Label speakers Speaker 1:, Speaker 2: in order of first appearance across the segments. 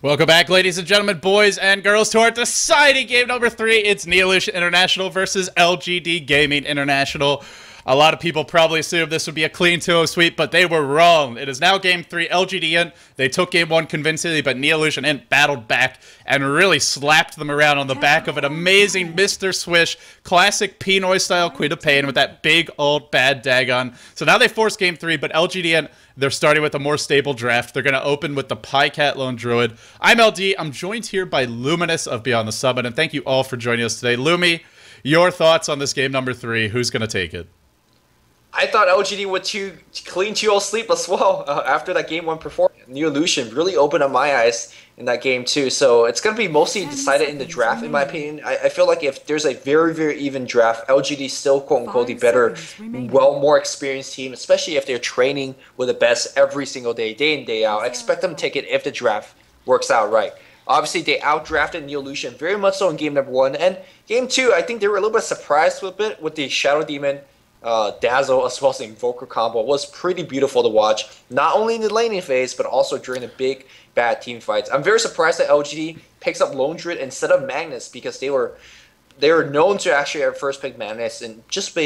Speaker 1: Welcome back, ladies and gentlemen, boys and girls, to our deciding game number 3. It's NeoES International versus LGD Gaming International. A lot of people probably assumed this would be a clean 2-0 sweep, but they were wrong. It is now game 3. LGD.int, they took game 1 convincingly, but NeoES.int battled back and really slapped them around on the back of an amazing Mr. Swish, classic Pinoy-style Queen of Pain with that big old bad Dagon. So now they force game 3, but LGD.int, they're starting with a more stable draft. They're going to open with the Pycat Lone Druid. I'm LD. I'm joined here by Luminous of Beyond the Summit, and thank you all for joining us today. Lumi, your thoughts on this game number 3? Who's going to take it?
Speaker 2: I thought LGD would clean 2-0 sweep as well after that game 1 performance. NeoES really opened up my eyes in that game too. So it's going to be mostly decided in the draft, in my opinion. I feel like if there's a very, very even draft, LGD still, quote-unquote, the better, more experienced team, especially if they're training with the best every single day in, day out. I expect them to take it if the draft works out right. Obviously, they outdrafted NeoES very much so in game number 1. And game 2, I think they were a little bit surprised with it with the Shadow Demon Dazzle as well as the Invoker combo. It was pretty beautiful to watch, not only in the laning phase, but also during the big, bad team fights. I'm very surprised that LGD picks up Lone Druid instead of Magnus, because they were known to actually have first pick Magnus and just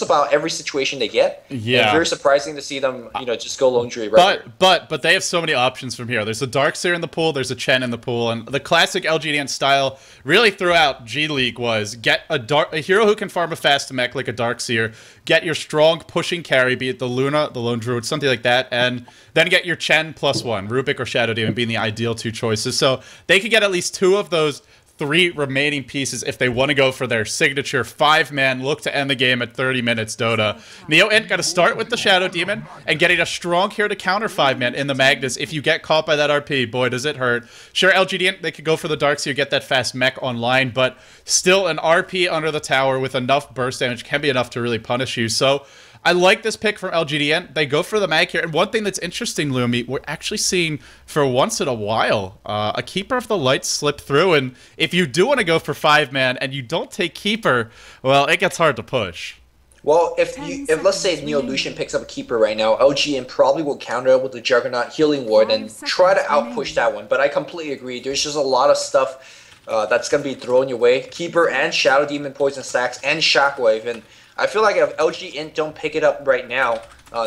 Speaker 2: about every situation they get. Yeah. And very surprising to see them, just go Lone Druid right here.
Speaker 1: But they have so many options from here. There's a Darkseer in the pool, there's a Chen in the pool, and the classic LGD style really throughout G League was get a hero who can farm a fast mech like a Darkseer, get your strong pushing carry, be it the Luna, the Lone Druid, something like that, and then get your Chen +1, Rubik or Shadow Demon being the ideal 2 choices. So they could get at least 2 of those 3 remaining pieces if they want to go for their signature 5-man look to end the game at 30 minutes Dota. NeoES got to start with the Shadow Demon and getting a strong hero to counter 5-man in the Magnus. If you get caught by that RP, boy, does it hurt. Sure, LGD, they could go for the Darkseer, get that fast mech online, but still an RP under the tower with enough burst damage can be enough to really punish you. So I like this pick from LGD.int. They go for the mag here. And one thing that's interesting, Lumi, we're actually seeing, for once in a while, a Keeper of the Light slip through. And if you do want to go for 5-man and you don't take Keeper, well, it gets hard to push.
Speaker 2: Well, if let's say NeoES picks up a Keeper right now, LGN probably will counter it with the Juggernaut Healing Ward and try to outpush that one. But I completely agree. There's just a lot of stuff that's going to be thrown your way. Keeper and Shadow Demon Poison Stacks and Shockwave. And I feel like if LGN don't pick it up right now,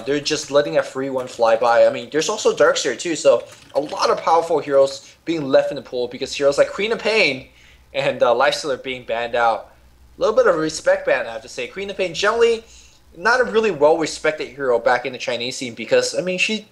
Speaker 2: they're just letting a free one fly by. I mean, there's also Darkseer too, so a lot of powerful heroes being left in the pool because heroes like Queen of Pain and Lifestealer being banned out. A little bit of a respect ban, I have to say. Queen of Pain generally not a really well-respected hero back in the Chinese scene because, I mean, she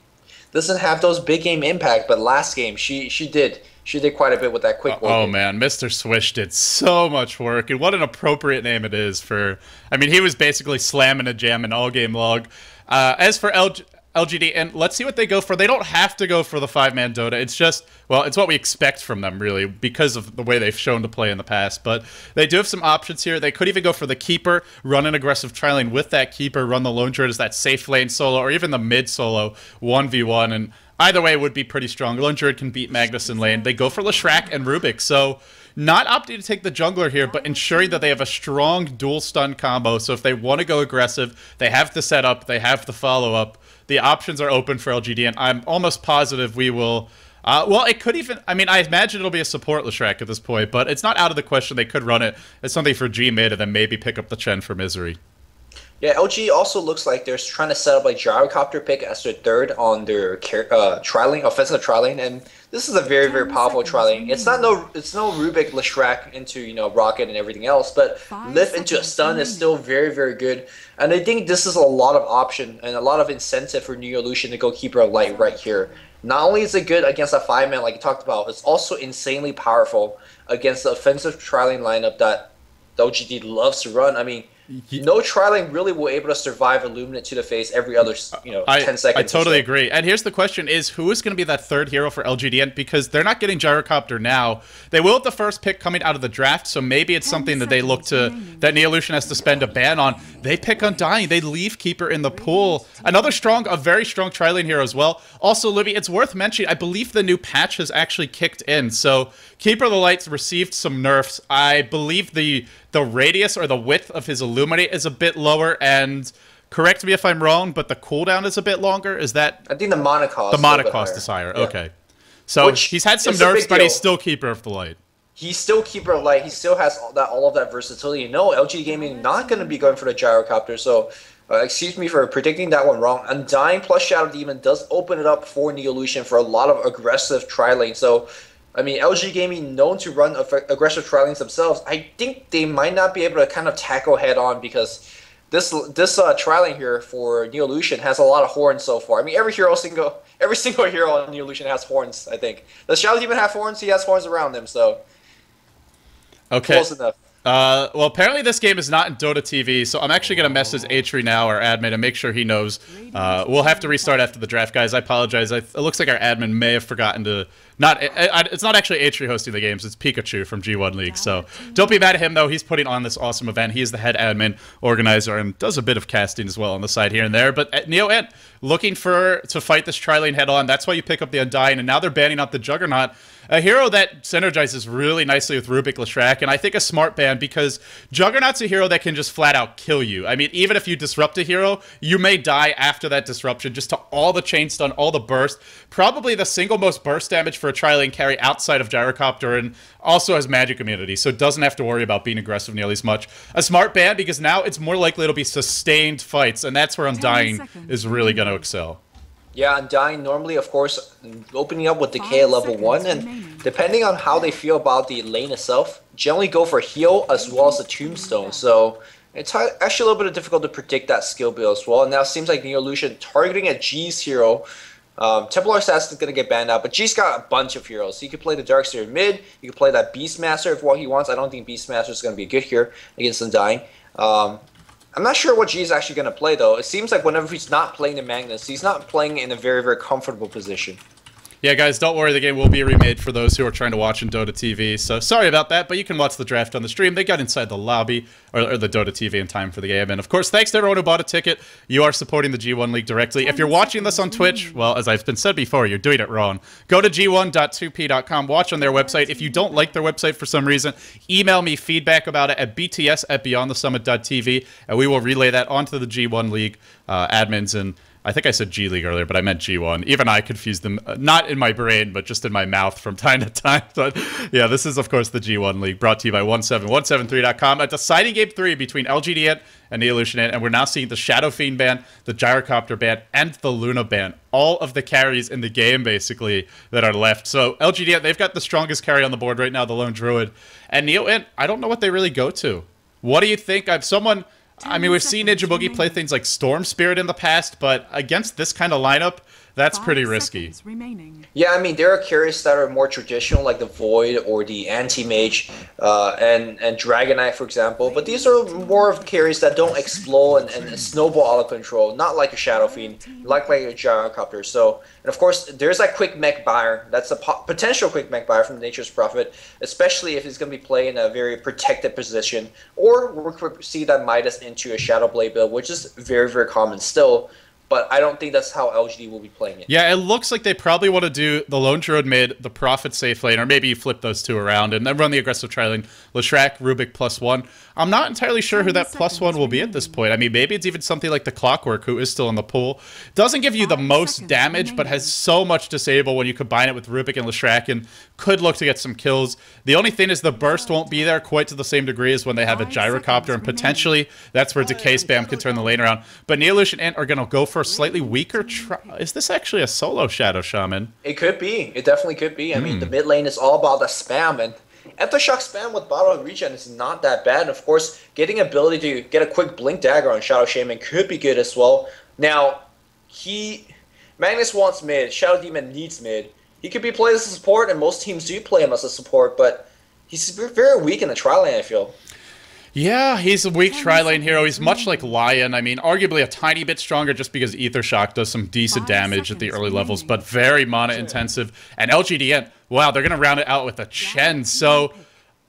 Speaker 2: doesn't have those big game impact, but last game she did. She did quite a bit with that quick work.
Speaker 1: Oh, man. Mr. Swish did so much work. And what an appropriate name it is for... I mean, he was basically slamming a jam in all game log. As for LGD, and let's see what they go for. They don't have to go for the 5-man Dota. It's just, well, it's what we expect from them, really, because of the way they've shown to play in the past. But they do have some options here. They could even go for the Keeper, run an aggressive tri-lane with that Keeper, run the Lone Druid as that safe lane solo, or even the mid solo 1v1, and either way, it would be pretty strong. Lone Druid can beat Magnus in lane. They go for Leshrac and Rubik, so not opting to take the jungler here, but ensuring that they have a strong dual stun combo. So if they want to go aggressive, they have the setup, they have the follow-up. The options are open for LGD, and I'm almost positive we will... well, it could even... I mean, I imagine it'll be a support Leshrac at this point, but it's not out of the question they could run it as something for G mid and then maybe pick up the Chen for Misery.
Speaker 2: Yeah, LG also looks like they're trying to set up a Gyrocopter pick as their 3rd on their tri-lane, offensive tri-lane, and this is a very, very powerful tri-lane. It's no Rubik Leshrac into Rocket and everything else, but lift into a stun is still very, very good. And I think this is a lot of option and a lot of incentive for NeoES to go Keeper of Light right here. Not only is it good against a 5-man like you talked about, it's also insanely powerful against the offensive tri-lane lineup that the LGD loves to run. I mean, no tri-lane really will able to survive Illuminate to the face every other 10 seconds.
Speaker 1: I totally agree. And here's the question is, who is going to be that 3rd hero for LGD? Because they're not getting Gyrocopter now. They will at the first pick coming out of the draft, so maybe it's something that they look to, that NeoES has to spend a ban on. They pick Undying. They leave Keeper in the pool. A very strong tri-lane hero as well. Also, Libby, it's worth mentioning, I believe the new patch has actually kicked in. So Keeper of the Lights received some nerfs. I believe the radius or the width of his Illuminate is a bit lower, and correct me if I'm wrong, but the cooldown is a bit longer. Is that...
Speaker 2: I think the mana cost.
Speaker 1: The mana cost is higher.
Speaker 2: Yeah.
Speaker 1: Okay. So
Speaker 2: Which
Speaker 1: he's had some
Speaker 2: is a
Speaker 1: nerfs,
Speaker 2: big
Speaker 1: but
Speaker 2: deal.
Speaker 1: he's still Keeper of the Light.
Speaker 2: He's still Keeper of Light. He still has all of that versatility. No, LG Gaming not going to be going for the gyrocopter. So, excuse me for predicting that one wrong. Undying plus Shadow Demon does open it up for NeoES.int for a lot of aggressive tri-lane. So, I mean, LG Gaming known to run aggressive tri-lanes themselves. I think they might not be able to kind of tackle head on because this tri-lane here for NeoES.int has a lot of horns so far. I mean, every single hero on NeoES.int has horns. I think does Shadow Demon have horns? He has horns around him. So.
Speaker 1: Okay.
Speaker 2: Close enough.
Speaker 1: Well, apparently this game is not in Dota TV, so I'm actually going to message Atri now, our admin, and make sure he knows. We'll have to restart after the draft, guys. I apologize. It looks like our admin may have forgotten to... It's not actually Atri hosting the games. It's Pikachu from G1 League, so don't be mad at him, though. He's putting on this awesome event. He is the head admin, organizer, and does a bit of casting as well on the side here and there. But NeoEnt looking to fight this tri-lane head-on. That's why you pick up the Undying, and now they're banning out the Juggernaut, a hero that synergizes really nicely with Rubik Leshrac, and I think a smart ban because Juggernaut's a hero that can just flat out kill you. I mean, even if you disrupt a hero, you may die after that disruption just to all the chain stun, all the burst. Probably the single most burst damage for a tri-lane carry outside of Gyrocopter, and also has magic immunity, so it doesn't have to worry about being aggressive nearly as much. A smart ban because now it's more likely it'll be sustained fights, and that's where Undying is really going to excel.
Speaker 2: Yeah, Undying normally, of course, opening up with Decay at level 1, and depending on how they feel about the lane itself, generally go for heal as well as the Tombstone. So it's actually a little bit difficult to predict that skill build as well. And now it seems like NeoES.int targeting a G's hero. Templar Assassin is going to get banned out, but G's got a bunch of heroes. He could play the Darkseer mid, he could play that Beastmaster if what he wants. I don't think Beastmaster is going to be good here against Undying. I'm not sure what G is actually going to play, though. It seems like whenever he's not playing the Magnus, he's not playing in a very, very comfortable position.
Speaker 1: Yeah, guys, don't worry. The game will be remade for those who are trying to watch in Dota TV. So sorry about that, but you can watch the draft on the stream. They got inside the lobby, or the Dota TV in time for the game. And, of course, thanks to everyone who bought a ticket. You are supporting the G1 League directly. If you're watching this on Twitch, well, as I've been said before, you're doing it wrong. Go to g1.2p.com. Watch on their website. If you don't like their website for some reason, email me feedback about it at bts@beyondthesummit.tv, and we will relay that onto the G1 League admins. And I think I said G League earlier, but I meant G1. Even I confused them, not in my brain, but just in my mouth from time to time. But yeah, this is, of course, the G1 League, brought to you by 17173.com. A deciding game 3 between LGD.int and NeoES.int, and we're now seeing the Shadow Fiend ban, the Gyrocopter ban, and the Luna ban. All of the carries in the game, basically, that are left. So LGD.int, they've got the strongest carry on the board right now, the Lone Druid. And NeoES.int, I don't know what they really go to. What do you think? I mean, we've seen Ninja Boogie play things like Storm Spirit in the past, but against this kind of lineup, that's pretty risky.
Speaker 2: Yeah, I mean, there are carries that are more traditional, like the Void or the Anti-Mage and Dragon Knight, for example. But these are more of carries that don't explode and snowball out of control, not like a Shadow Fiend, like a Gyrocopter. So, and of course, there's that quick mech buyer. That's a potential quick mech buyer from Nature's Prophet, especially if he's going to be playing in a very protected position. Or we could see that Midas into a Shadow Blade build, which is very, very common still. But I don't think that's how LGD will be playing it.
Speaker 1: Yeah, it looks like they probably want to do the Lone Druid mid, the Prophet safe lane, or maybe you flip those two around and then run the aggressive tri-lane. Leshrac, Rubik +1. I'm not entirely sure who that +1 will be at this point. I mean, maybe it's even something like the Clockwork, who is still in the pool. Doesn't give you the most damage, but has so much disable when you combine it with Rubik and Leshrac, and could look to get some kills. The only thing is the burst won't be there quite to the same degree as when they have a Gyrocopter, and potentially that's where Decay Spam can turn the lane around. But NeoES.int are going to go for a slightly weaker Is this actually a solo Shadow Shaman?
Speaker 2: It could be. It definitely could be. I mean, the mid lane is all about the spam, and Aftershock spam with Bottle and Regen is not that bad. And of course, getting ability to get a quick Blink Dagger on Shadow Shaman could be good as well. Now, Magnus wants mid, Shadow Demon needs mid. He could be played as a support, and most teams do play him as a support, but he's very weak in the tri lane, I feel.
Speaker 1: Yeah, he's a weak tri-lane hero. He's much like Lion. I mean, arguably a tiny bit stronger just because Ether Shock does some decent damage at the early levels, but very mana-intensive. And LGD.int, wow, they're going to round it out with a Chen. So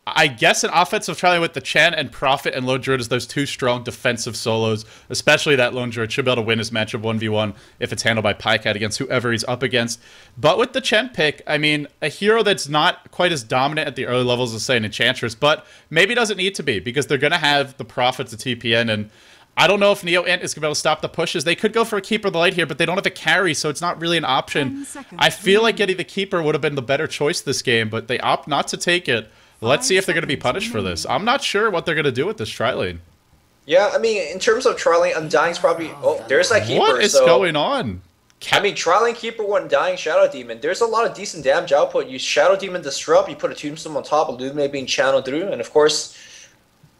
Speaker 1: I guess an offensive tri-lane with the Chen and Prophet and Lone Druid is those two strong defensive solos, especially that Lone Druid should be able to win his matchup 1v1 if it's handled by Pycat against whoever he's up against. But with the Chen pick, I mean, a hero that's not quite as dominant at the early levels as, say, an Enchantress, but maybe doesn't need to be because they're going to have the Prophet to TPN, and I don't know if NeoES.int is going to be able to stop the pushes. They could go for a Keeper of the Light here, but they don't have a carry, so it's not really an option. I feel like getting the Keeper would have been the better choice this game, but they opt not to take it. Let's see if they're going to be punished for this. I'm not sure what they're going to do with this tri-lane.
Speaker 2: Yeah, I mean, in terms of tri-lane, Undying's probably... Oh, there's that Keeper.
Speaker 1: What is going on?
Speaker 2: I mean, tri-lane Keeper, Undying, Shadow Demon. There's a lot of decent damage output. You Shadow Demon Disrupt, you put a Tombstone on top, Illuminate being channeled through, and of course,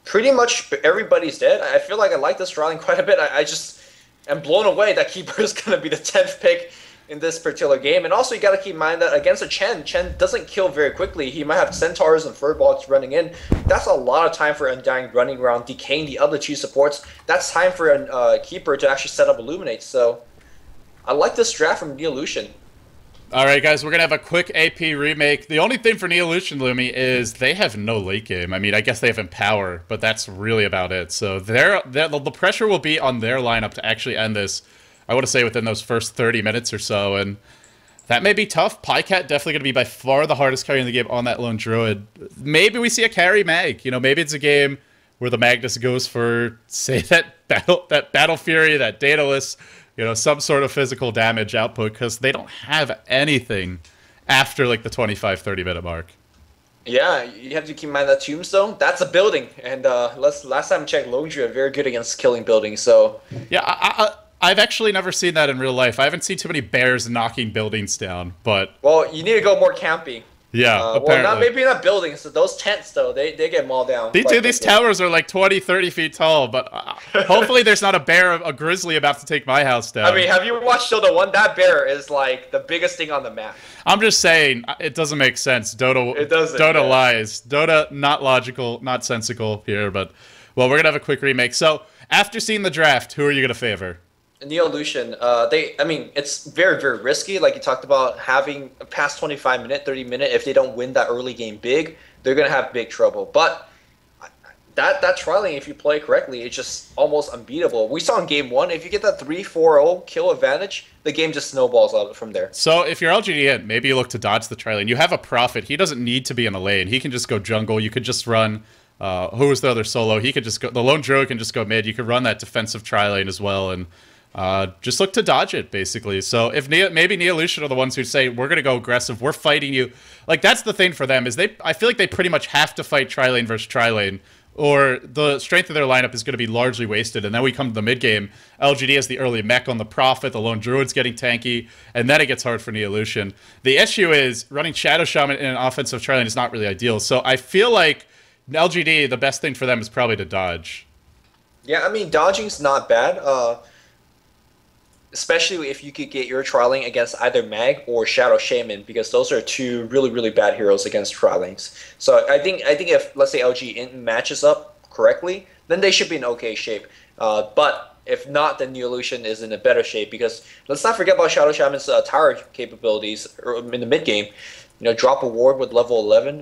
Speaker 2: pretty much everybody's dead. I feel like I like this tri-lane quite a bit. I just am blown away that Keeper is going to be the 10th pick in this particular game. And also, you got to keep in mind that against a Chen doesn't kill very quickly. He might have Centaurs and Furbolgs running in. That's a lot of time for Undying running around, decaying the other two supports. That's time for a Keeper to actually set up Illuminate. So I like this draft from NeoES.int.
Speaker 1: All right, guys, we're going to have a quick AP remake. The only thing for NeoES.int, Lumi, is they have no late game. I mean, I guess they have Empower, but that's really about it. So the pressure will be on their lineup to actually end this, I want to say, within those first 30 minutes or so, and that may be tough. Pycat definitely going to be by far the hardest carry in the game on that lone druid. Maybe we see a carry mag. You know, maybe it's a game where the Magnus goes for, say, that Battle Fury, that Daedalus, you know, some sort of physical damage output, because they don't have anything after, like, the 25-30 minute mark. Yeah,
Speaker 2: you have to keep in mind that Tombstone, that's a building, and last time I checked, Lone Druid very good against killing buildings, so...
Speaker 1: Yeah, I've actually never seen that in real life. I haven't seen too many bears knocking buildings down, but...
Speaker 2: Well, you need to go more campy.
Speaker 1: Yeah,
Speaker 2: well, maybe not buildings. So those tents, though, they get mauled down.
Speaker 1: These towers are like 20, 30 feet tall, but hopefully there's not a grizzly about to take my house down.
Speaker 2: I mean, have you watched Dota 1? That bear is like the biggest thing on the map.
Speaker 1: I'm just saying, it doesn't make sense. Dota lies. Dota, not logical, not sensical here, but... Well, we're going to have a quick remake. So, after seeing the draft, who are you going to favor?
Speaker 2: NeoES.int, I mean, it's very, very risky. Like you talked about, having past 25 minute, 30 minute, if they don't win that early game big, they're going to have big trouble. But that tri-lane, if you play correctly, it's just almost unbeatable. We saw in game 1, if you get that 3-4-0 kill advantage, the game just snowballs out from there.
Speaker 1: So if you're LGD.int, maybe you look to dodge the tri-lane. You have a Prophet. He doesn't need to be in a lane. He can just go jungle. You could just run... who was the other solo? He could just go... The lone druid can just go mid. You could run that defensive tri-lane as well, and... just look to dodge it, basically. So if maybe NeoES.int are the ones who say, we're going to go aggressive, we're fighting you. Like, that's the thing for them, is I feel like they pretty much have to fight tri-lane versus tri-lane, or the strength of their lineup is going to be largely wasted. And then we come to the mid-game. LGD has the early mech on the Prophet, the lone druid's getting tanky, and then it gets hard for NeoES.int. The issue is, running Shadow Shaman in an offensive tri-lane is not really ideal. So I feel like LGD, the best thing for them is probably to dodge.
Speaker 2: Yeah, I mean, dodging's not bad. Especially if you could get your tri-lane against either Mag or Shadow Shaman, because those are two really, really bad heroes against tri-lanes. So I think if, let's say, LG.int matches up correctly, then they should be in okay shape. But if not, then NeoES.int is in a better shape, because let's not forget about Shadow Shaman's tower capabilities in the mid game. You know, drop a ward with level 11,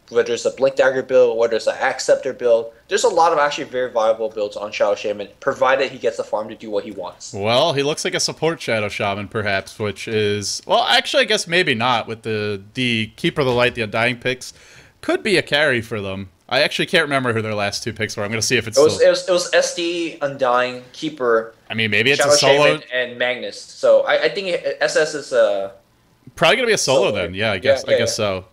Speaker 2: whether it's a Blink Dagger build, whether it's an Axe Scepter build. There's a lot of actually very viable builds on Shadow Shaman, provided he gets the farm to do what he wants.
Speaker 1: Well, he looks like a support Shadow Shaman, perhaps, which is... Well, actually, I guess maybe not, with the Keeper of the Light, the Undying picks. Could be a carry for them. I actually can't remember who their last two picks were. I'm going to see if it's
Speaker 2: it was SD, Undying, Keeper...
Speaker 1: I mean, maybe it's
Speaker 2: Shadow
Speaker 1: a solo...
Speaker 2: Shaman, and Magnus. So I think SS is...
Speaker 1: Probably going to be a solo then. Yeah, I guess so.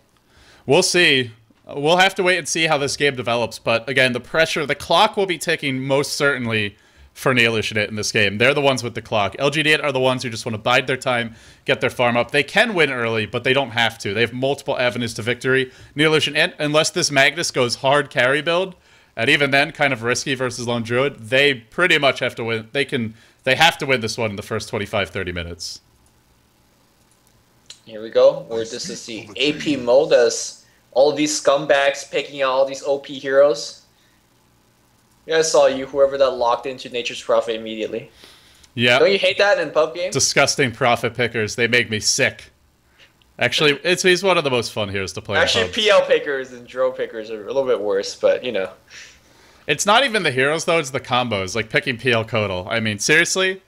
Speaker 1: We'll see. We'll have to wait and see how this game develops. But again, the clock will be ticking most certainly for NeoES.int in this game. They're the ones with the clock. LGD.int are the ones who just want to bide their time, get their farm up. They can win early, but they don't have to. They have multiple avenues to victory. NeoES.int, unless this Magnus goes hard carry build, and even then kind of risky versus Lone Druid, they pretty much have to win. They have to win this one in the first 25-30 minutes.
Speaker 2: Here we go, where this is the AP mode as all of these scumbags picking out all these OP heroes. Yeah, I saw you, whoever that locked into Nature's Prophet immediately.
Speaker 1: Yeah.
Speaker 2: Don't you hate that in pub games?
Speaker 1: Disgusting Prophet pickers. They make me sick. Actually, he's one of the most fun heroes to play.
Speaker 2: Actually, PL pickers and Dro pickers are a little bit worse, but you know.
Speaker 1: It's not even the heroes, though. It's the combos, like picking PL Kodal. I mean, seriously?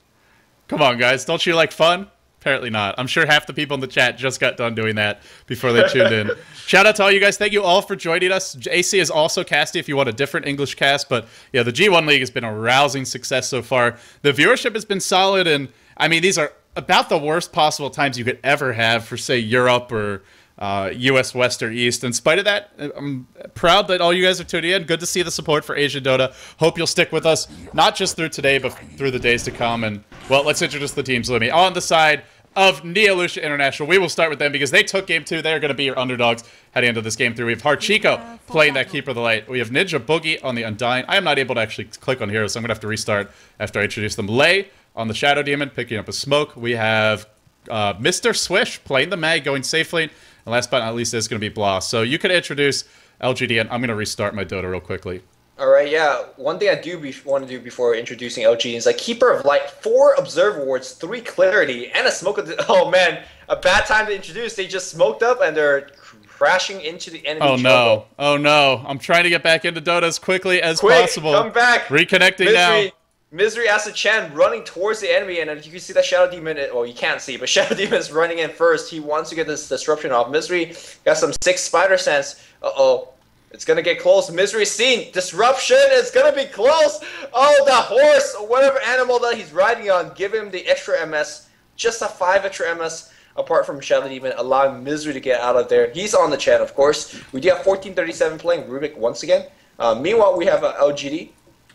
Speaker 1: Come on, guys. Don't you like fun? Apparently not. I'm sure half the people in the chat just got done doing that before they tuned in. Shout out to all you guys. Thank you all for joining us. AC is also casty if you want a different English cast. But yeah, the G1 League has been a rousing success so far. The viewership has been solid. And I mean, these are about the worst possible times you could ever have for, say, Europe or US West or East. In spite of that, I'm proud that all you guys are tuning in. Good to see the support for Asian Dota. Hope you'll stick with us, not just through today, but through the days to come. And, well, let's introduce the teams, Lumi. On the side of NeoES.int International, we will start with them because they took game 2. They're going to be your underdogs heading into this game 3. We have Harchico playing that Keeper of the Light. We have Ninja Boogie on the Undying. I am not able to actually click on heroes, so I'm going to have to restart after I introduce them. Lei on the Shadow Demon, picking up a smoke. We have Mr. Swish playing the Mag, going safe lane. And last but not least is going to be Blah. So you can introduce LGD, and I'm going to restart my Dota real quickly.
Speaker 2: All right, yeah. One thing I do want to do before introducing LGD is like Keeper of Light, 4 Observer Wards, 3 Clarity, and a Smoke of the... Oh, man. A bad time to introduce. They just smoked up, and they're crashing into the enemy jungle.
Speaker 1: No. Oh, no. I'm trying to get back into Dota as quickly as possible.
Speaker 2: Come back.
Speaker 1: Reconnecting now.
Speaker 2: Misery as a Chen running towards the enemy, and you can see that Shadow Demon, well, you can't see, but Shadow Demon is running in first. He wants to get this disruption off. Misery got some 6 Spider Sense. Uh-oh. It's going to get close. Misery seen. Disruption is going to be close. Oh, the horse, or whatever animal that he's riding on, give him the extra MS. Just a 5 extra MS apart from Shadow Demon, allowing Misery to get out of there. He's on the Chen, of course. We do have 1437 playing Rubik once again. Meanwhile, we have LGD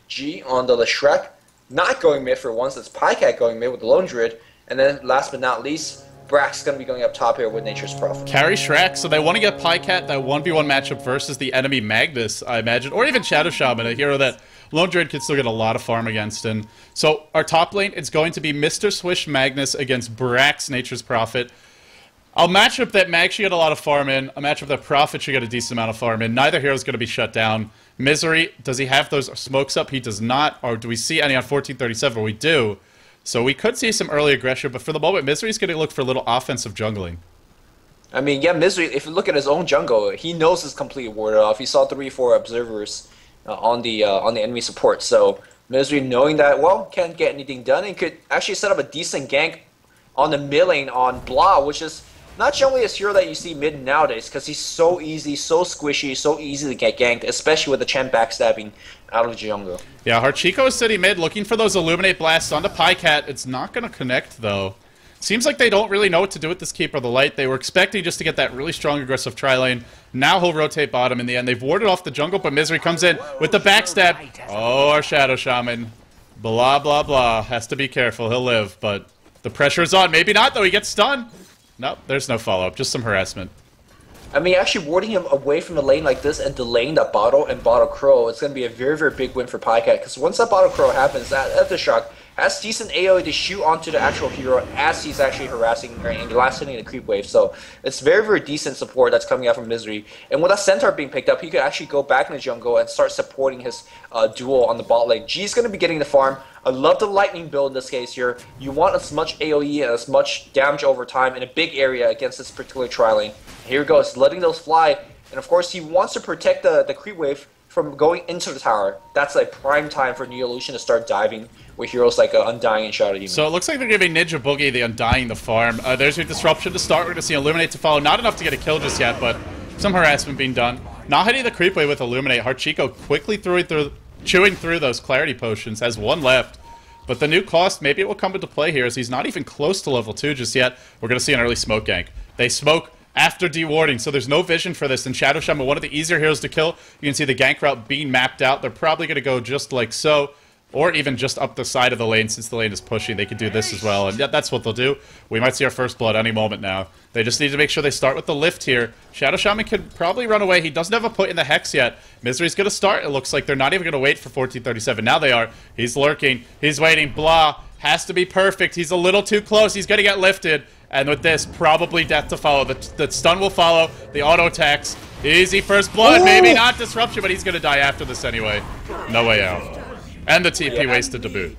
Speaker 2: G on the Shrek. Not going mid for once, it's Pycat going mid with the Lone Druid. And then, last but not least, Brax going to be going up top here with Nature's Prophet.
Speaker 1: Carry Shrek, so they want to get Pycat, that 1v1 matchup versus the enemy Magnus, I imagine. Or even Shadow Shaman, a hero that Lone Druid can still get a lot of farm against. And so our top lane is going to be Mr. Swish Magnus against Brax, Nature's Prophet. A matchup that Mag should get a lot of farm in, a matchup that Prophet should get a decent amount of farm in. Neither hero is going to be shut down. Misery, does he have those smokes up? He does not. Or do we see any on 1437? We do. So we could see some early aggression, but for the moment, Misery's going to look for a little offensive jungling.
Speaker 2: I mean, yeah, Misery, if you look at his own jungle, he knows his complete warded off. He saw 3-4 observers on the enemy support. So Misery, knowing that, well, can't get anything done, and could actually set up a decent gank on the mid lane on Blah, which is not generally a hero that you see mid nowadays, because he's so easy, so squishy, so easy to get ganked, especially with the Chen backstabbing out of the jungle.
Speaker 1: Yeah, Harchico is sitting mid, looking for those Illuminate Blasts onto Pycat. It's not going to connect, though. Seems like they don't really know what to do with this Keeper of the Light. They were expecting just to get that really strong aggressive tri-lane. Now he'll rotate bottom in the end. They've warded off the jungle, but Misery comes in with the backstab. Oh, our Shadow Shaman. Blah, blah, blah. Has to be careful. He'll live, but the pressure is on. Maybe not, though. He gets stunned. Nope, there's no follow-up. Just some harassment.
Speaker 2: I mean, actually warding him away from the lane like this and delaying that Bottle and Bottle Crow, it's going to be a very, very big win for Pycat. Because once that Bottle Crow happens, that Aftershock has decent AoE to shoot onto the actual hero as he's actually harassing and last hitting the creep wave. So it's very, very decent support that's coming out from Misery. And with that Centaur being picked up, he could actually go back in the jungle and start supporting his duel on the bot lane. G's going to be getting the farm. I love the Lightning build in this case here. You want as much AoE and as much damage over time in a big area against this particular tri-lane. Here he goes, letting those fly. And of course, he wants to protect the creep wave from going into the tower. That's like prime time for NeoES.int to start diving with heroes like Undying and Shadow Demon.
Speaker 1: So it looks like they're giving Ninja Boogie the Undying the farm. There's your disruption to start. We're going to see Illuminate to follow. Not enough to get a kill just yet, but some harassment being done. Not hitting the creep wave with Illuminate. Harchico quickly chewing through those Clarity Potions. Has 1 left. But the new cost, maybe it will come into play here as he's not even close to level 2 just yet. We're going to see an early smoke gank. They smoke after dewarding, so there's no vision for this. And Shadow Shaman, one of the easier heroes to kill. You can see the gank route being mapped out. They're probably going to go just like so, or even just up the side of the lane since the lane is pushing. They could do this as well, and yeah, that's what they'll do. We might see our first blood any moment now. They just need to make sure they start with the lift here. Shadow Shaman could probably run away. He doesn't have a put in the Hex yet. Misery's going to start. It looks like they're not even going to wait for 1437. Now they are. He's lurking. He's waiting. Blah. Has to be perfect. He's a little too close. He's going to get lifted. And with this, probably death to follow. The stun will follow. The auto attacks. Easy first blood. Ooh. Maybe not disruption, but he's going to die after this anyway. No way out. And the TP wasted to boot.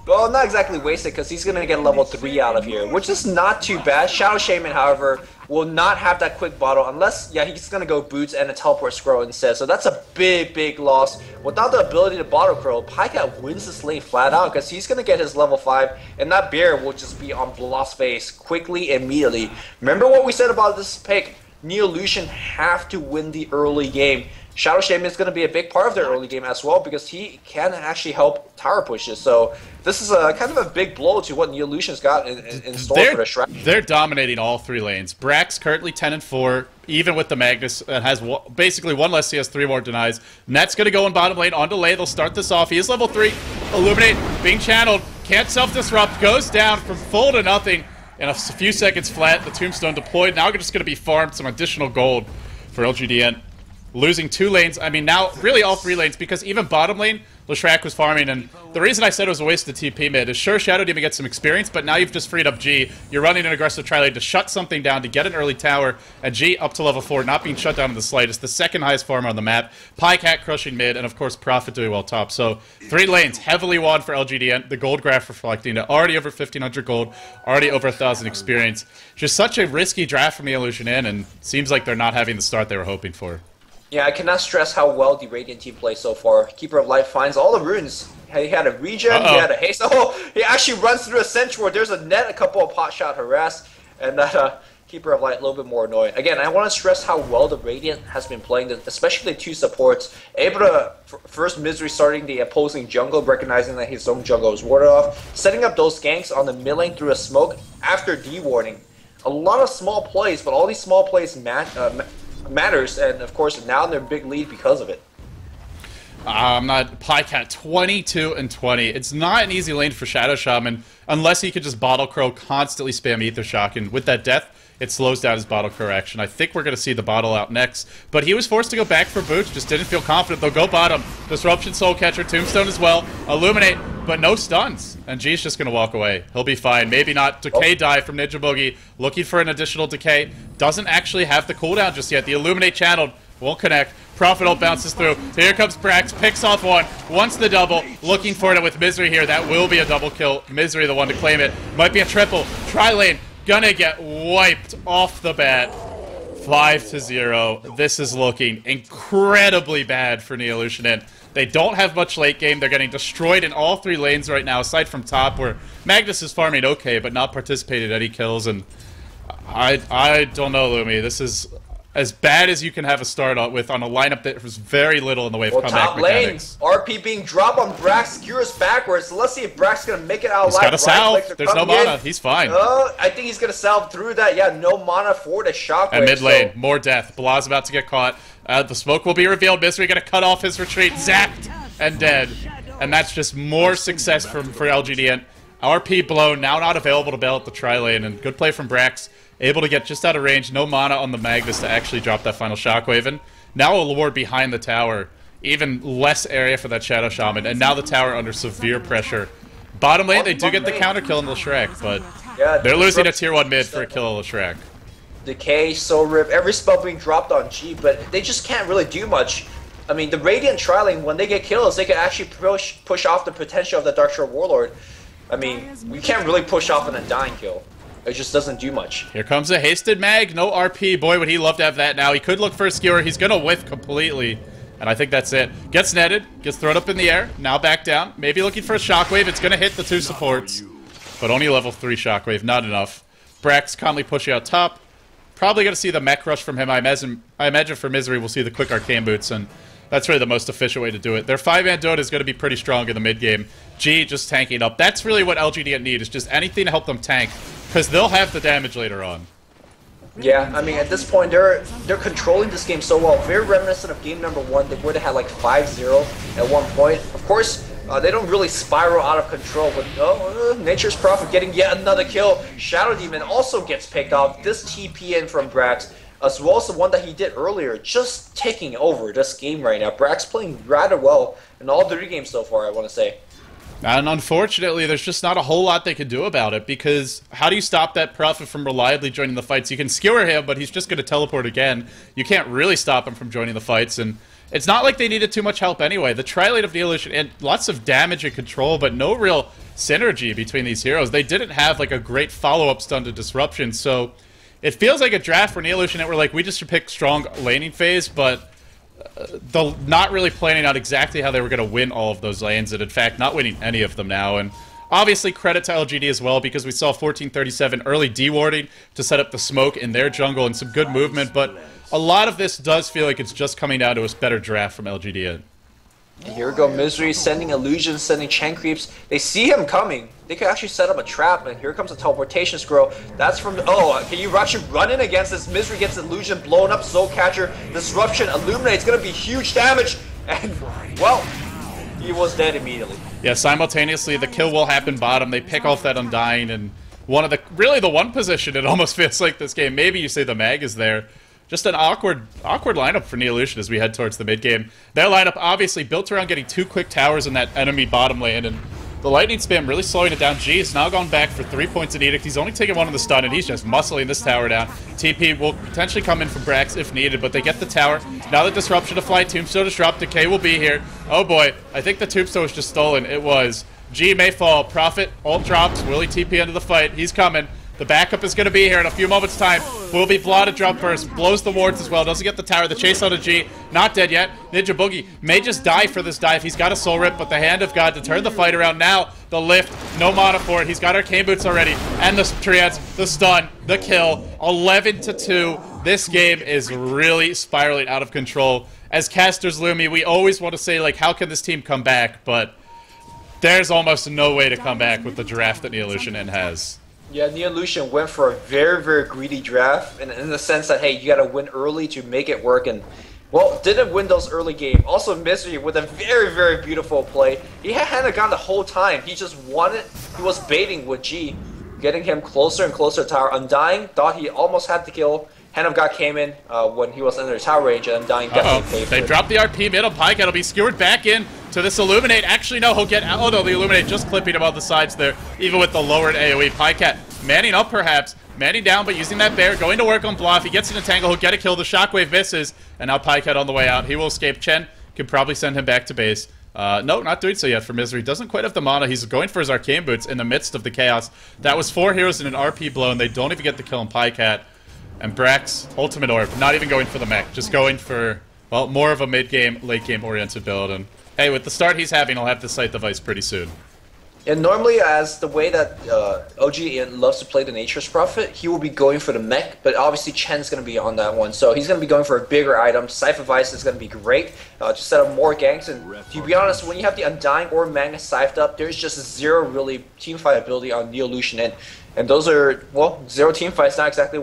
Speaker 2: Well, not exactly wasted, because he's going to get level 3 out of here, which is not too bad. Shadow Shaman, however, will not have that quick bottle unless, yeah, he's going to go boots and a teleport scroll instead. So that's a big loss. Without the ability to bottle crow, Pycat wins this lane flat out because he's going to get his level 5, and that bear will just be on Bloss's face quickly, immediately. Remember what we said about this pick? NeoES.int have to win the early game. Shadow Shaman is going to be a big part of their early game as well because he can actually help tower pushes. So this is a kind of a big blow to what NeoES.int's got in store for the Shrek.
Speaker 1: They're dominating all 3 lanes. Brax currently 10-4, even with the Magnus, and has basically 1 less. He has 3 more denies. Net's going to go in bottom lane on delay. They'll start this off. He is level 3. Illuminate being channeled. Can't self-disrupt. Goes down from full to nothing in a few seconds flat. The Tombstone deployed. Now just going to be farmed some additional gold for LGD.int. Losing 2 lanes, I mean now really all 3 lanes, because even bottom lane, Leshrac was farming, and the reason I said it was a waste of TP mid is sure Shadow Demon gets some experience, but now you've just freed up G. You're running an aggressive tri-lane to shut something down, to get an early tower, and G up to level 4, not being shut down in the slightest, the 2nd highest farmer on the map, Pycat crushing mid, and of course Prophet doing well top. So 3 lanes, heavily won for LGD.int, the gold graph reflecting it, already over 1,500 gold, already over 1,000 experience. Just such a risky draft from NeoES.int, and seems like they're not having the start they were hoping for.
Speaker 2: Yeah, I cannot stress how well the Radiant team plays so far. Keeper of Light finds all the runes. He had a regen, he had a haste. Oh, he actually runs through a Sentry where there's a net, a couple of pot shot harass, and that Keeper of Light a little bit more annoying. Again, I want to stress how well the Radiant has been playing, especially the 2 supports. Able to, first Misery starting the opposing jungle, recognizing that his own jungle was warded off, setting up those ganks on the mid lane through a smoke after D-warding. A lot of small plays, but all these small plays matters, and of course now they're big lead because of it.
Speaker 1: I'm not Pycat 22-20. It's not an easy lane for Shadow Shaman unless he could just bottle crow, constantly spam Ether Shock, and with that death it slows down his bottle crow action. I think we're going to see the bottle out next, but he was forced to go back for boots, just didn't feel confident. They'll go bottom. Disruption, Soul Catcher, Tombstone as well, Illuminate, but no stuns, and G's just going to walk away. He'll be fine. Maybe not. Decay dive from Ninja Boogie, looking for an additional decay. Doesn't actually have the cooldown just yet. The Illuminate channeled, won't connect. Prophet ult bounces through. Here comes Brax, picks off 1, wants the double, looking for it with Misery here. That will be a double kill. Misery the one to claim it. Might be a triple. Tri-lane, gonna get wiped off the bat. 5-0. This is looking incredibly bad for NeoES.int. They don't have much late game. They're getting destroyed in all 3 lanes right now, aside from top, where Magnus is farming okay, but not participating in any kills. And I don't know, Lumi. This is as bad as you can have a start out with on a lineup that was very little in the way of comeback mechanics.
Speaker 2: RP being dropped on Brax, skewers backwards. So let's see if Brax is going to make it out alive.
Speaker 1: He's got a salve. There's no mana. He's fine.
Speaker 2: I think he's going to salve through that. Yeah, no mana for the shockwave.
Speaker 1: And mid lane, more death. Blah's about to get caught. The smoke will be revealed. Misery going to cut off his retreat. Zapped and dead. And that's just more success for LGD.int. RP blown, now not available to bail at the tri-lane. And good play from Brax. Able to get just out of range, no mana on the Magnus to actually drop that final shockwave. And now a ward behind the tower, even less area for that Shadow Shaman. And now the tower under severe pressure. Bottom lane, they do get the counter kill in Leshrac, but they're losing a tier 1 mid for a kill of Leshrac.
Speaker 2: Decay, Soul Rip, every spell being dropped on G, but they just can't really do much. I mean, the Radiant tri-lane, when they get kills, they can actually push off the potential of the Darkshore Warlord. I mean, we can't really push off an undying kill. It just doesn't do much.
Speaker 1: Here comes a hasted mag. No RP. Boy, would he love to have that now. He could look for a skewer. He's going to whiff completely. And I think that's it. Gets netted. Gets thrown up in the air. Now back down. Maybe looking for a shockwave. It's going to hit the 2 supports. But only level 3 shockwave. Not enough. Brax calmly pushing out top. Probably going to see the mech rush from him. I imagine for Misery we'll see the quick arcane boots. And that's really the most efficient way to do it. Their 5-man Dota is going to be pretty strong in the mid game. G just tanking up. That's really what LGD.int need, is just anything to help them tank. Because they'll have the damage later on.
Speaker 2: Yeah, I mean, at this point, they're controlling this game so well. Very reminiscent of game number 1. They would have had like 5-0 at one point. Of course, they don't really spiral out of control. But Nature's Prophet getting yet another kill. Shadow Demon also gets picked off. This TP in from Brax, as well as the one that he did earlier, just taking over this game right now. Brax playing rather well in all 3 games so far, I want to say.
Speaker 1: And unfortunately, there's just not a whole lot they can do about it, because how do you stop that Prophet from reliably joining the fights? You can skewer him, but he's just going to teleport again. You can't really stop him from joining the fights, and it's not like they needed too much help anyway. The tri-lane of NeoES.int, and lots of damage and control, but no real synergy between these heroes. They didn't have like a great follow-up stun to Disruption, so it feels like a draft where NeoES.int were like, we just should pick strong laning phase, but they're not really planning out exactly how they were going to win all of those lanes, and in fact, not winning any of them now. And obviously, credit to LGD as well, because we saw 1437 early dewarding to set up the smoke in their jungle and some good movement, but a lot of this does feel like it's just coming down to a better draft from LGD.int.
Speaker 2: Here we go, Misery sending illusions, sending Chen creeps. They see him coming. They could actually set up a trap, and here comes a teleportation scroll. That's from, can you actually run in against this? Misery gets illusion blown up, Soul Catcher, disruption, illuminates, gonna be huge damage, and well, he was dead immediately.
Speaker 1: Yeah, simultaneously the kill will happen bottom. They pick off that Undying, and one of the really the one position it almost feels like this game. Maybe you say the mag is there. Just an awkward lineup for NeoES.int as we head towards the mid game. Their lineup obviously built around getting 2 quick towers in that enemy bottom lane, and the lightning spam really slowing it down. G is now gone back for 3 points in Edict. He's only taken 1 in the stun, and he's just muscling this tower down. TP will potentially come in from Brax if needed, but they get the tower. Now the disruption to fly. Tombstone is dropped. Decay will be here. Oh boy, I think the Tombstone was just stolen. It was. G may fall. Prophet, ult drops. Willie TP into the fight. He's coming. The backup is going to be here in a few moments' time. Will be blotted drop first. Blows the wards as well. Doesn't get the tower. The chase out of G. Not dead yet. Ninja Boogie may just die for this dive. He's got a soul rip, but the hand of God to turn the fight around. Now, the lift. No mana for it. He's got arcane boots already. And the treants, the stun, the kill. 11-2. This game is really spiraling out of control. As casters, Lumi, we always want to say, like, how can this team come back? But there's almost no way to come back with the draft that NeoES.int has.
Speaker 2: Yeah, NeoES.int went for a very, very greedy draft, and in the sense that, hey, you gotta win early to make it work, and, well, didn't win those early games. Also, Misery with a very, very beautiful play. He had Hand of God the whole time. He just wanted, he was baiting with G, getting him closer and closer to tower. Undying thought he almost had the kill. Hand of God came in when he was under tower range, and Undying definitely paid for it.
Speaker 1: They dropped the RP mid on Pyke. It'll be skewered back in to this Illuminate. Actually, no, he'll get... Oh, no, the Illuminate just clipping him on the sides there, even with the lowered AoE. Pyke manning up, perhaps. Manning down, but using that bear. Going to work on Blah. If he gets in a tangle, he'll get a kill. The Shockwave misses, and now Pyke on the way out. He will escape. Chen can probably send him back to base. No, not doing so yet for Misery. Doesn't quite have the mana. He's going for his Arcane Boots in the midst of the chaos. That was 4 heroes in an RP blow, and they don't even get the kill on Pyke. And Brax, Ultimate Orb, not even going for the mech, just going for, well, more of a mid-game, late-game oriented build. And hey, with the start he's having, he'll have to sight the Vice pretty soon.
Speaker 2: And normally, as the way that LGD loves to play the Nature's Prophet, he will be going for the mech, but obviously Chen's going to be on that one. So he's going to be going for a bigger item. Cypher Vice is going to be great to set up more ganks. And to be honest, when you have the Undying or Magnus Scythed up, there's just 0 really teamfight ability on NeoES.int. And those are, well, 0 teamfights, not exactly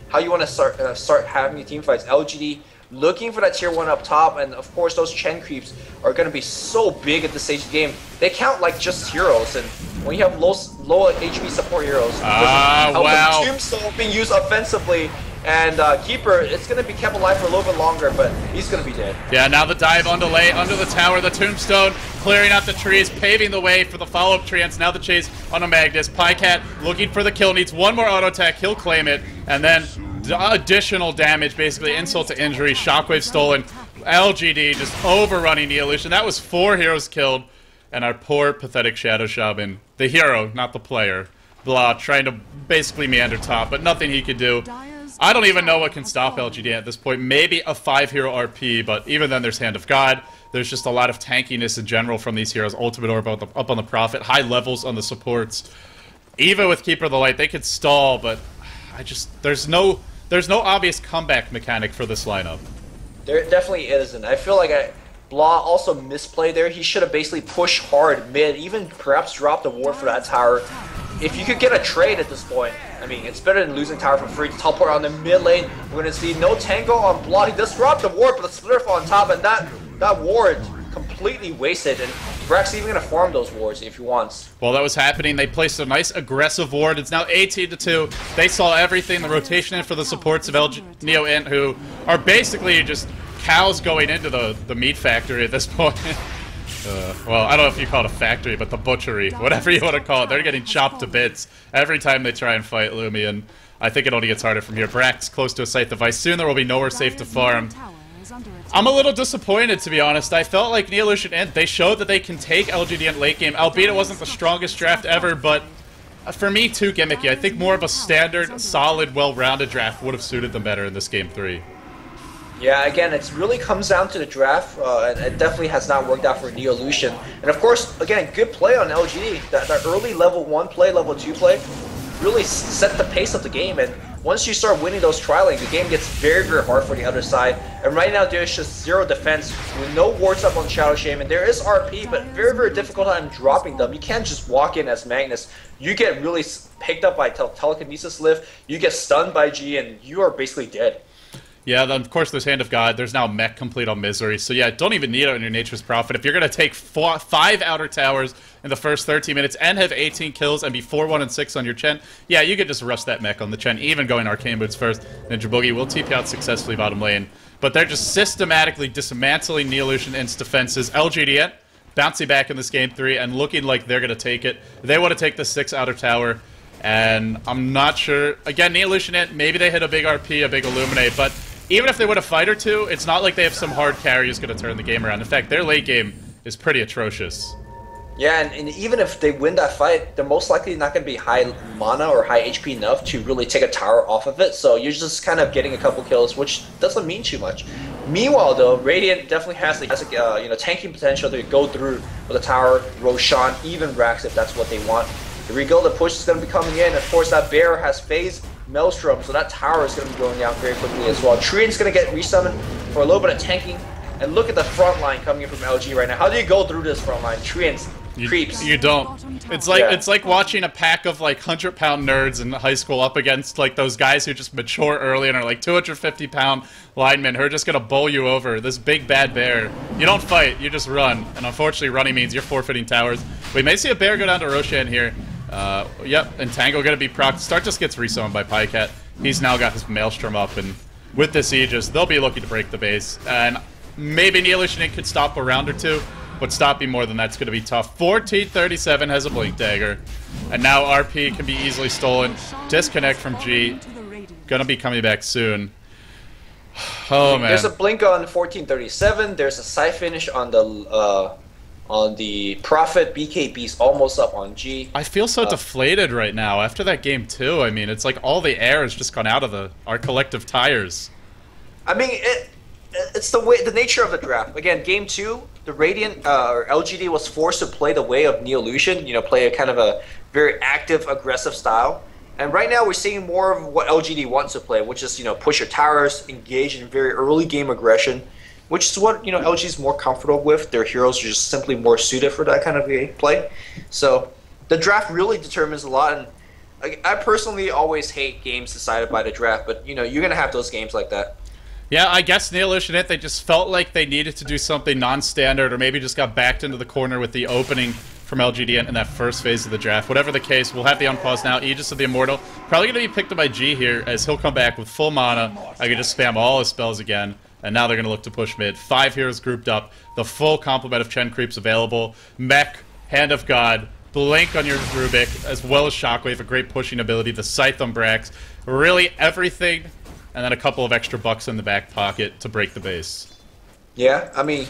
Speaker 2: how you want to start having your teamfights. LGD looking for that tier 1 up top, and of course those Chen creeps are going to be so big at this stage of the game. They count like just heroes, and when you have low HP support heroes,
Speaker 1: wow.
Speaker 2: Tombstone being used offensively, and Keeper, it's going to be kept alive for a little bit longer, but he's going to be dead.
Speaker 1: Yeah, now the dive on delay under the tower, the Tombstone clearing out the trees, paving the way for the follow-up treants. Now the chase on a Magnus. Pyke looking for the kill, needs 1 more auto attack, he'll claim it, and then additional damage, basically insult to injury. Shockwave stolen. LGD just overrunning NeoES.int. That was 4 heroes killed, and our poor, pathetic Shadow Shaman, the hero, not the player, Blah, trying to basically meander top, but nothing he could do. I don't even know what can stop LGD at this point. Maybe a 5-hero RP, but even then there's Hand of God. There's just a lot of tankiness in general from these heroes. Ultimate Orb up on the Prophet, high levels on the supports. Even with Keeper of the Light, they could stall, but there's no obvious comeback mechanic for this lineup.
Speaker 2: There definitely isn't. I feel like Blah also misplayed there. He should have basically pushed hard mid, even perhaps dropped the ward for that tower. If you could get a trade at this point, I mean, it's better than losing tower for free to teleport on the mid lane. We're going to see no tango on Blah. He does drop the ward, but the splitter on top, and that ward completely wasted. And Brax even going to farm those wards if he wants.
Speaker 1: While that was happening, they placed a nice aggressive ward. It's now 18-2. They saw everything. The rotation in for the supports of NeoES.int, who are basically just cows going into the meat factory at this point. Well, I don't know if you call it a factory, but the butchery, whatever you want to call it. They're getting chopped to bits every time they try and fight Lumi, and I think it only gets harder from here. Brax close to a scythe device. Soon there will be nowhere safe to farm. I'm a little disappointed, to be honest. I felt like NeoES.int, they showed that they can take LGD.int late game, albeit it wasn't the strongest draft ever, but for me, too gimmicky. I think more of a standard, solid, well-rounded draft would have suited them better in this game 3.
Speaker 2: Yeah, again, it really comes down to the draft, and it definitely has not worked out for NeoES.int. And of course, again, good play on LGD. That early level 1 play, level 2 play, really set the pace of the game. And once you start winning those trialing, the game gets very, very hard for the other side. And right now, there's just 0 defense with no wards up on Shadow Shaman. There is RP, but very, very difficult time dropping them. You can't just walk in as Magnus. You get really picked up by Telekinesis Lift, you get stunned by G, and you are basically dead.
Speaker 1: Yeah, then of course there's Hand of God. There's now Mech complete on Misery. So yeah, don't even need it on your Nature's Prophet. If you're going to take 5 outer towers in the first 13 minutes and have 18 kills and be 4-1 and 6 on your Chen, yeah, you could just rush that Mech on the Chen, even going Arcane Boots first. Ninja Boogie will TP out successfully bottom lane. But they're just systematically dismantling NeoES.int's defenses. LGD.int bouncing back in this game 3 and looking like they're going to take it. They want to take the 6 outer tower. And I'm not sure. Again, NeoES.int, maybe they hit a big RP, a big Illuminate, but even if they win a fight or two, it's not like they have some hard carry who's going to turn the game around. In fact, their late game is pretty atrocious.
Speaker 2: Yeah, and even if they win that fight, they're most likely not going to be high mana or high HP enough to really take a tower off of it. So you're just kind of getting a couple kills, which doesn't mean too much. Meanwhile, though, Radiant definitely has tanking potential to go through with a tower, Roshan, even Rax if that's what they want. Here we go, the push is going to be coming in. Of course, that bear has phase Maelstrom, so that tower is going to be going down very quickly as well. Trian's going to get resummoned for a little bit of tanking. And look at the front line coming in from LG right now. How do you go through this front line? Trian's creeps.
Speaker 1: You don't. It's like watching a pack of like 100-pound nerds in high school up against like those guys who just mature early and are like 250-pound linemen who are just going to bowl you over. This big bad bear. You don't fight, you just run. And unfortunately, running means you're forfeiting towers. We may see a bear go down to Roshan here. Yep, and Tango gonna be procced. Start just gets resummoned by Pycat. He's now got his Maelstrom up, and with this Aegis, they'll be looking to break the base. And maybe NeoES.int could stop a round or two, but stopping more than that's gonna be tough. 1437 has a Blink Dagger, and now RP can be easily stolen. Disconnect from G. Gonna be coming back soon. Oh man.
Speaker 2: There's a Blink on 1437. There's a side finish on the Prophet. BKB's almost up on G.
Speaker 1: I feel so deflated right now after that game too. I mean, it's like all the air has just gone out of our collective tires.
Speaker 2: I mean, it's the nature of the draft. Again, game 2, the Radiant or LGD was forced to play the way of NeoES.int. Play a kind of a very active, aggressive style. And right now we're seeing more of what LGD wants to play, which is push your towers, engage in very early game aggression, which is what LG is more comfortable with. Their heroes are just simply more suited for that kind of play. So the draft really determines a lot. And I personally always hate games decided by the draft, but you're gonna have those games like that.
Speaker 1: Yeah, I guess NeoES.int, they just felt like they needed to do something non-standard, or maybe just got backed into the corner with the opening from LGD in that first phase of the draft. Whatever the case, we'll have the unpause now. Aegis of the Immortal, probably going to be picked up by G here, as he'll come back with full mana. I can just spam all his spells again. And now they're going to look to push mid. 5 heroes grouped up. The full complement of Chen creeps available. Mech, Hand of God, Blink on your Rubik, as well as Shockwave, a great pushing ability. The Scythe on Brax. Really everything. And then a couple of extra bucks in the back pocket to break the base.
Speaker 2: Yeah, I mean,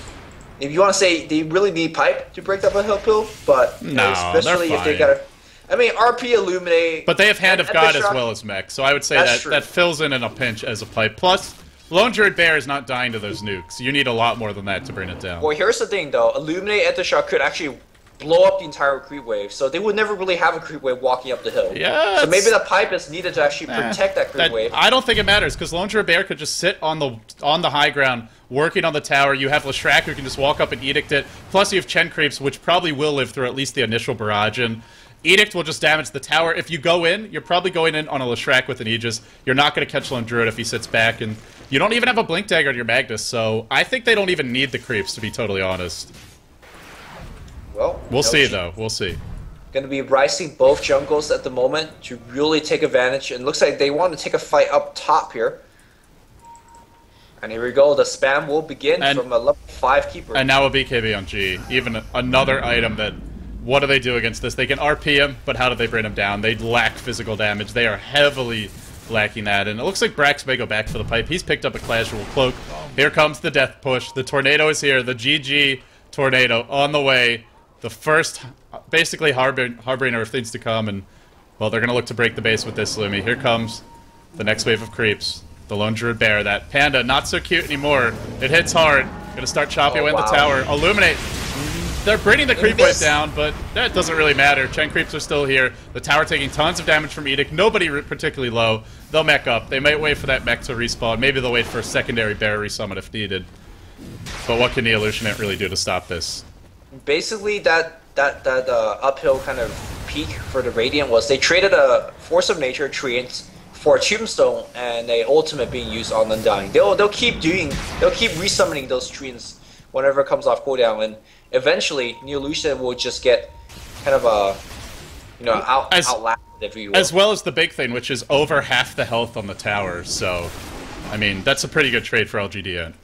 Speaker 2: if you want to say they really need pipe to break up a hill pill, but
Speaker 1: no,
Speaker 2: especially if they got to. I mean, RP Illuminate.
Speaker 1: But they have Hand of God as well as Mech, so I would say that fills in a pinch as a pipe. Plus, Lone Druid Bear is not dying to those nukes. You need a lot more than that to bring it down.
Speaker 2: Well, here's the thing, though. Illuminate at the shot could actually blow up the entire creep wave, so they would never really have a creep wave walking up the hill.
Speaker 1: Yeah.
Speaker 2: So maybe the pipe is needed to actually protect that creep wave.
Speaker 1: I don't think it matters, because Lone Druid Bear could just sit on the high ground, working on the tower. You have Leshrac who can just walk up and Edict it. Plus you have Chen creeps, which probably will live through at least the initial barrage, and Edict will just damage the tower. If you go in, you're probably going in on a Leshrac with an Aegis. You're not going to catch Lone Druid if he sits back, and you don't even have a Blink Dagger on your Magnus, so I think they don't even need the creeps, to be totally honest.
Speaker 2: Well,
Speaker 1: we'll see, though. We'll see.
Speaker 2: Going to be rising both jungles at the moment to really take advantage. And looks like they want to take a fight up top here. And here we go. The spam will begin from a level 5 keeper.
Speaker 1: And now a BKB on G. Even another item that... What do they do against this? They can RP him, but how do they bring him down? They lack physical damage. They are heavily lacking that. And it looks like Brax may go back for the pipe. He's picked up a Casual Cloak. Here comes the death push. The Tornado is here. The GG Tornado on the way. The first, basically, harbinger of things to come. And Well, they're going to look to break the base with this, Lumi. Here comes the next wave of creeps. The Lone Druid Bear. That Panda, not so cute anymore. It hits hard. Going to start chopping away at the tower. Illuminate. They're bringing the creep wave down, but that doesn't really matter. Chen creeps are still here. The tower taking tons of damage from Edict. Nobody particularly low. They'll mech up. They might wait for that mech to respawn. Maybe they'll wait for a secondary bear resummon if needed. But what can NeoES.int really do to stop this?
Speaker 2: Basically, that uphill kind of peak for the Radiant was they traded a Force of Nature treant for a Tombstone and a ultimate being used on Undying. They'll keep resummoning those treants whenever it comes off cooldown, and eventually NeoES.int will just get kind of a outlasted, if you will.
Speaker 1: As well as the big thing, which is over half the health on the tower. So, I mean, that's a pretty good trade for LGD.int.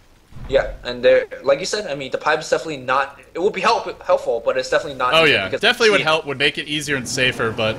Speaker 2: Yeah, and they're, like you said, I mean, the pipe is definitely not. It would be helpful, but it's definitely not.
Speaker 1: Oh yeah, definitely would help. Would make it easier and safer, but.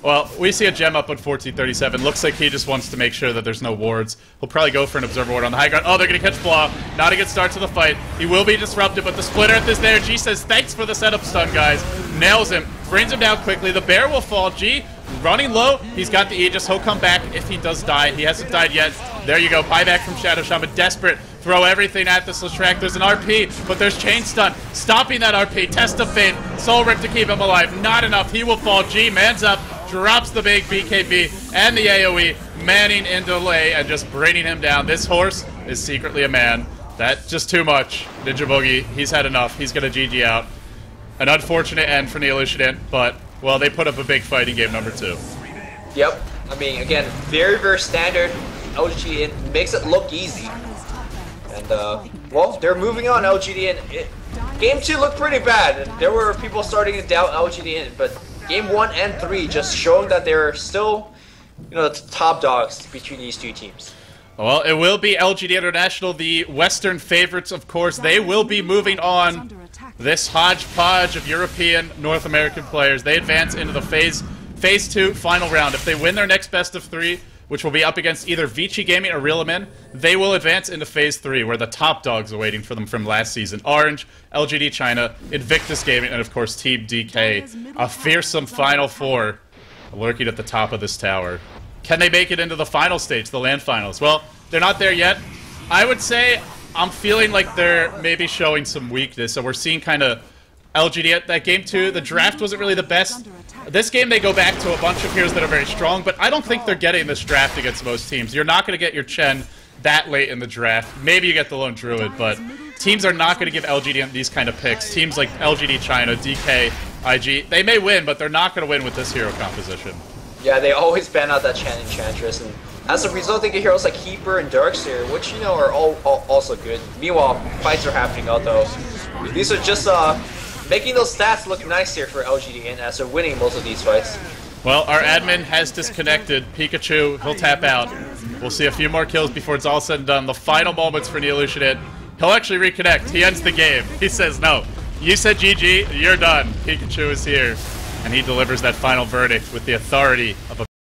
Speaker 1: Well, we see a gem up on 1437. Looks like he just wants to make sure that there's no wards. He'll probably go for an Observer Ward on the high ground. Oh, they're going to catch Blah. Not a good start to the fight. He will be disrupted, but the Split Earth is there. G says, thanks for the setup stun, guys. Nails him. Brings him down quickly. The bear will fall. G running low. He's got the Aegis. He'll come back if he does die. He hasn't died yet. There you go. Buyback from Shadow Shaman. Desperate. Throw everything at this Leshrac. There's an RP, but there's Chain Stun. Stopping that RP. Test of Fate. Soul Rip to keep him alive. Not enough. He will fall. G man's up. Drops the big BKB and the AoE, manning in delay and just bringing him down. This horse is secretly a man. That's just too much. Ninja Boogie, he's had enough. He's going to GG out. An unfortunate end for NeoES.int, but, well, they put up a big fight in game number 2.
Speaker 2: Yep. I mean, again, very, very standard. LGD.int makes it look easy. And, well, they're moving on, LGD.int. Game 2 looked pretty bad. There were people starting to doubt LGD.int, but Game 1 and 3 just showing that they're still, the top dogs between these two teams.
Speaker 1: Well, it will be LGD International, the Western favorites, of course. They will be moving on this hodgepodge of European, North American players. They advance into the Phase 2 final round. If they win their next best of 3, which will be up against either Vici Gaming or Realimin, they will advance into Phase 3, where the top dogs are waiting for them from last season. Orange, LGD China, Invictus Gaming, and of course Team DK. A fearsome Final 4 lurking at the top of this tower. Can they make it into the final stage, the LAN finals? Well, they're not there yet. I would say I'm feeling like they're maybe showing some weakness, so we're seeing kind of LGD at that game 2. The draft wasn't really the best. This game, they go back to a bunch of heroes that are very strong, but I don't think they're getting this draft against most teams. You're not going to get your Chen that late in the draft. Maybe you get the Lone Druid, but teams are not going to give LGD these kind of picks. Teams like LGD China, DK, IG, they may win, but they're not going to win with this hero composition.
Speaker 2: Yeah, they always ban out that Chen Enchantress, and as a result, they get heroes like Keeper and Darkseer, which, are all also good. Meanwhile, fights are happening out, though. These are just, making those stats look nice here for LGD.int as they're winning most of these fights.
Speaker 1: Well, our admin has disconnected. Pikachu, he'll tap out. We'll see a few more kills before it's all said and done. The final moments for NeoES.int. He'll actually reconnect. He ends the game. He says, no, you said GG, you're done. Pikachu is here. And he delivers that final verdict with the authority of a